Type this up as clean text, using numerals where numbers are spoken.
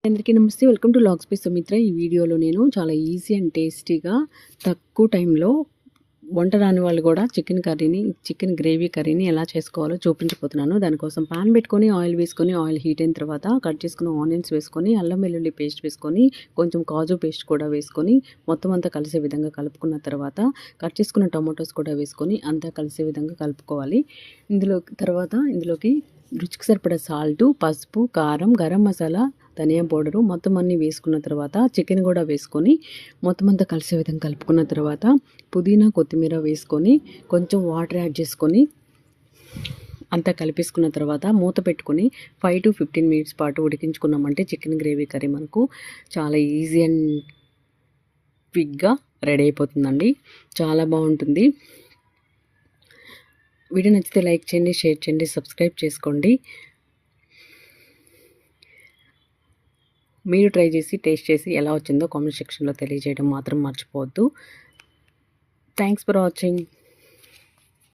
అందరికీ నమస్తే. Welcome to logs by Sumitra. ఈ వీడియోలో నేను చాలా ఈజీ అండ్ టేస్టీగా తక్కువ టైంలో వంట రాని వాళ్ళు కూడా చికెన్ గ్రేవీ కర్రీని ఎలా చేసుకోవాలో చూపించబోతున్నాను. దానికోసం పాన్ పెట్టుకొని ఆయిల్ వేసుకొని ఆయిల్ హీట్ అయిన తర్వాత కట్ చేసుకున్న ఆనియన్స్ వేసుకొని అల్లం వెల్లుల్లి పేస్ట్ వేసుకొని కొంచెం కాజు పేస్ట్ కూడా వేసుకొని మొత్తం అంతా కలిసే విధంగా కలుపుకున్న తర్వాత కట్ చేసుకున్న టొమాటోస్ కూడా వేసుకొని అంతా కలిసే విధంగా కలుపుకోవాలి. ఇందులోకి రుచికి సరిపడా సాల్టు, పసుపు, కారం, గరం మసాలా, ధనియా పౌడరు మొత్తం అన్నీ వేసుకున్న తర్వాత చికెన్ కూడా వేసుకొని మొత్తం అంతా కలిసే విధంగా కలుపుకున్న తర్వాత పుదీనా, కొత్తిమీర వేసుకొని కొంచెం వాటర్ యాడ్ చేసుకొని అంతా కలిపేసుకున్న తర్వాత మూత పెట్టుకొని 5 to 15 minutes పాటు ఉడికించుకున్నామంటే చికెన్ గ్రేవీ కర్రీ మనకు చాలా ఈజీ అండ్ క్విక్గా రెడీ అయిపోతుందండి. చాలా బాగుంటుంది. వీడియో నచ్చితే లైక్ చేయండి, షేర్ చేయండి, సబ్స్క్రైబ్ చేసుకోండి. మీరు ట్రై చేసి టేస్ట్ చేసి ఎలా వచ్చిందో కామెంట్ సెక్షన్లో తెలియజేయడం మాత్రం మర్చిపోవద్దు. Thanks for watching.